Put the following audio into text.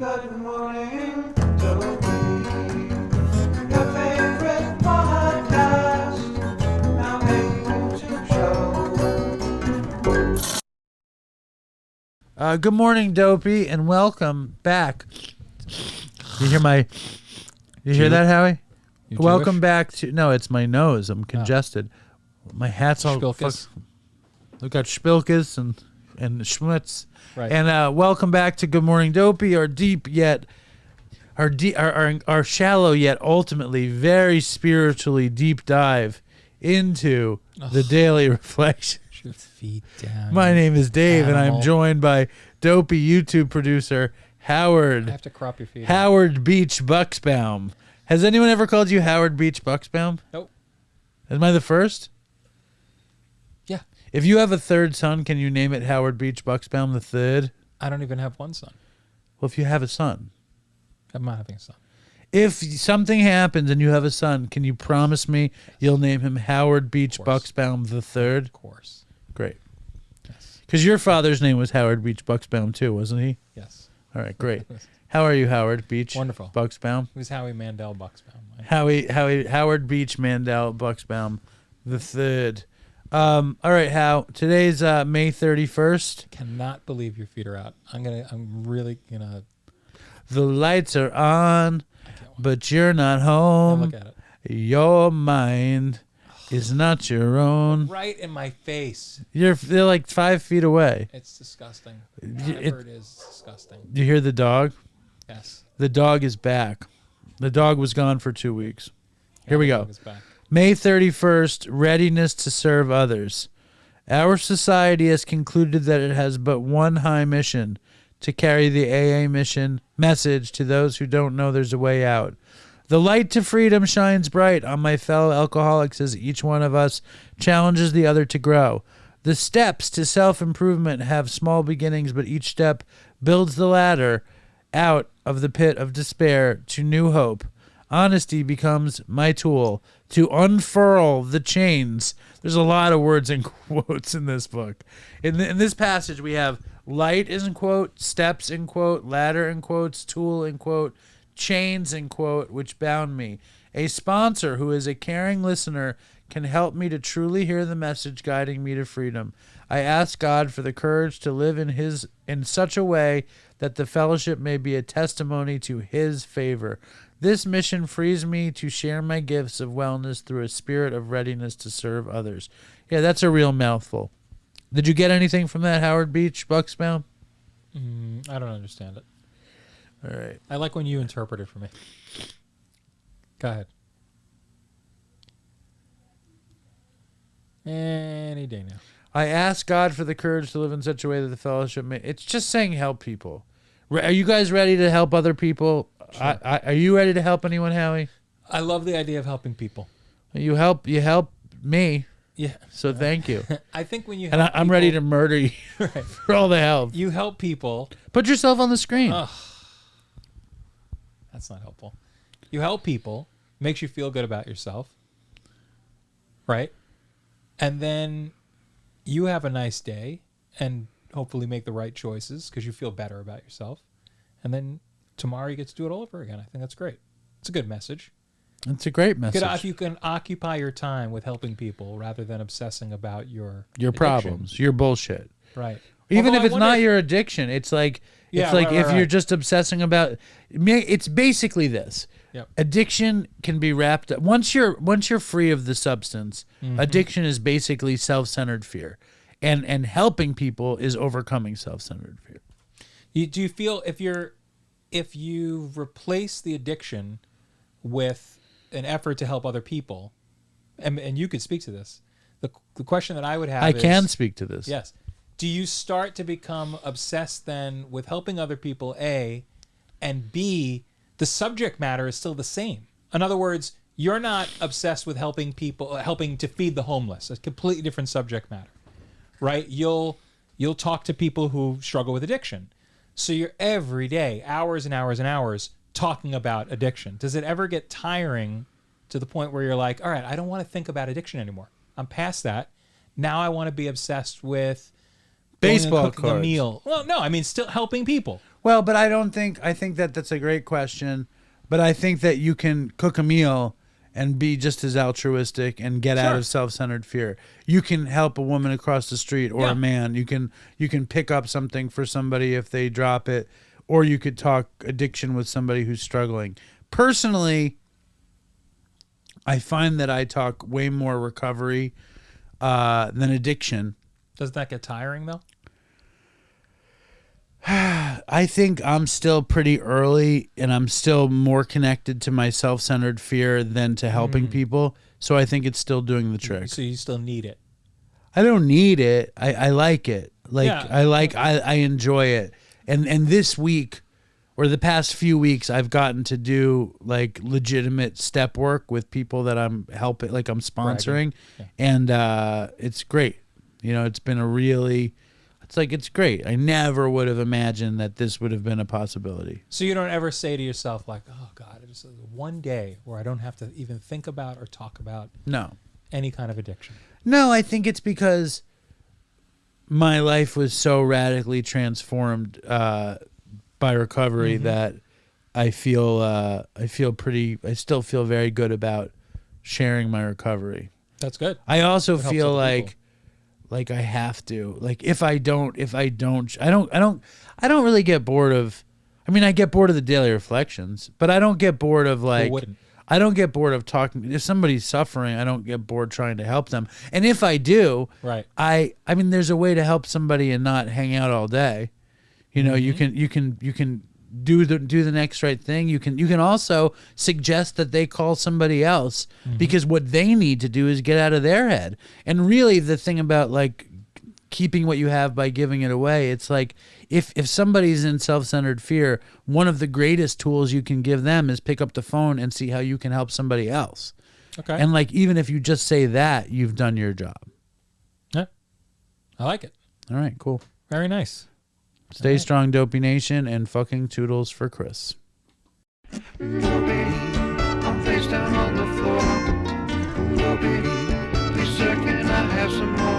Good morning, Dopey. Your favorite podcast. Now a YouTube show. Good morning, Dopey, and welcome back. You hear my? You hear that, Howie? You Welcome Jewish? back to. No, it's my nose. I'm congested. My hat's all. Spilkus. I've got Spilkus and Schmutz. Right. And welcome back to Good Morning, Dopey. Our shallow yet ultimately very spiritually deep dive into the daily reflection. Put your feet down. My name is Dave, and I'm Animal. joined by Dopey YouTube producer Howard. I have to crop your feet. Howard Beach Bucksbaum. Has anyone ever called you Howard Beach Bucksbaum? Nope. Am I the first? Yeah. If you have a third son, can you name it Howard Beach Bucksbaum the third? I don't even have one son. Well, if you have a son. I'm not having a son. If something happens and you have a son, can you promise me you'll name him Howard Beach Of course. Bucksbaum the third? Of course. Great. Yes. Because your father's name was Howard Beach Bucksbaum too, wasn't he? Yes. All right, great. How are you, Howard Beach? Wonderful. Bucksbaum. Who's Howie Mandel Bucksbaum? Howard Beach Mandel Bucksbaum the third. All right, How. Today's May 31st. Cannot believe your feet are out. I'm really gonna The lights are on, I can't wait. but you're not Now home. look at it. Your mind is not your own. Right in my face. They're like 5 feet away. It's disgusting. it- Whatever it is, disgusting. Do you hear the dog? Yes. The dog is back. The dog was gone for 2 weeks. Here we The go. dog is back. May 31st, readiness to serve others. Our society has concluded that it has but one high mission, to carry the AA mission message to those who don't know there's a way out. The light to freedom shines bright on my fellow alcoholics as each one of us challenges the other to grow. The steps to self-improvement have small beginnings, but each step builds the ladder out of the pit of despair to new hope. Honesty becomes my tool to unfurl the chains. There's a lot of words and quotes in this book. In this passage, we have light is in quote, steps in quote, ladder in quotes, tool in quote, chains in quote, which bound me. A sponsor who is a caring listener can help me to truly hear the message guiding me to freedom. I ask God for the courage to live in such a way that the fellowship may be a testimony to his favor. This mission frees me to share my gifts of wellness through a spirit of readiness to serve others. Yeah, that's a real mouthful. Did you get anything from that, Howard Beach Bucksbaum? I don't understand it. All right. I like when you interpret it for me. Go ahead. Any day now. I ask God for the courage to live in such a way that the fellowship may... It's just saying help people. Are you guys ready to help other people? Sure. Are you ready to help anyone, Howie? I love the idea of helping people. You help me, Yeah. so thank you. I think when you And help I'm ready to people- murder you Right. for all the help. You help people. Put yourself on the screen. Ugh. That's not helpful. You help people, makes you feel good about yourself. Right? And then you have a nice day and hopefully make the right choices because you feel better about yourself. And then tomorrow you get to do it all over again. I think that's great. It's a good message. It's a great message. If you can occupy your time with helping people rather than obsessing about your addiction. problems, your bullshit. Right. Even Although if I it's wonder not your addiction, it's like Yeah, if right. you're just obsessing about. It's basically this. Yep. Addiction can be wrapped up once you're free of the substance. Mm-hmm. Addiction is basically self-centered fear, and helping people is overcoming self-centered fear. Do you feel if you replace the addiction with an effort to help other people, and you could speak to this, the question that I would have I is, can speak to this. yes, do you start to become obsessed then with helping other people, A, and B, the subject matter is still the same? In other words, you're not obsessed with helping people, helping to feed the homeless, a completely different subject matter, right? You'll talk to people who struggle with addiction. So you're every day, hours and hours and hours, talking about addiction. Does it ever get tiring to the point where you're like, all right, I don't want to think about addiction anymore. I'm past that. Now I want to be obsessed with Baseball going and cooking a cards. meal. Well, no, I mean still helping people. Well, but I think that that's a great question, but I think that you can cook a meal and be just as altruistic and get out Sure. of self-centered fear. You can help a woman across the street or Yeah. a man. You can pick up something for somebody if they drop it, or you could talk addiction with somebody who's struggling. Personally, I find that I talk way more recovery than addiction. Doesn't that get tiring though? I think I'm still pretty early and I'm still more connected to my self-centered fear than to helping people. So I think it's still doing the trick. So you still need it. I don't need it. I like it. Like Yeah. I enjoy it. And this week or the past few weeks I've gotten to do like legitimate step work with people that I'm helping, like I'm sponsoring. Yeah. And it's great. You know, it's been a really it's great. I never would have imagined that this would have been a possibility. So you don't ever say to yourself like, "Oh God, just one day where I don't have to even think about or talk about No. any kind of addiction." No, I think it's because my life was so radically transformed by recovery that I still feel very good about sharing my recovery. That's good. I also It helps feel other people. like I have to. Like if I don't I don't really get bored of, I mean, I get bored of the daily reflections, but I don't get bored of like, wouldn't? I don't get bored of talking. If somebody's suffering, I don't get bored trying to help them. And if I do, Right. I mean, there's a way to help somebody and not hang out all day. You know, you can do the next right thing. You can also suggest that they call somebody else because what they need to do is get out of their head. And really, the thing about like keeping what you have by giving it away, it's like if somebody's in self-centered fear, one of the greatest tools you can give them is pick up the phone and see how you can help somebody else. Okay. And like even if you just say that, you've done your job. Yeah. I like it. All right, cool. Very nice. Stay strong, Dopey Nation, and fucking toodles for Chris. Dopey, I'm face down on the floor. Dopey, please sir, can I have some more?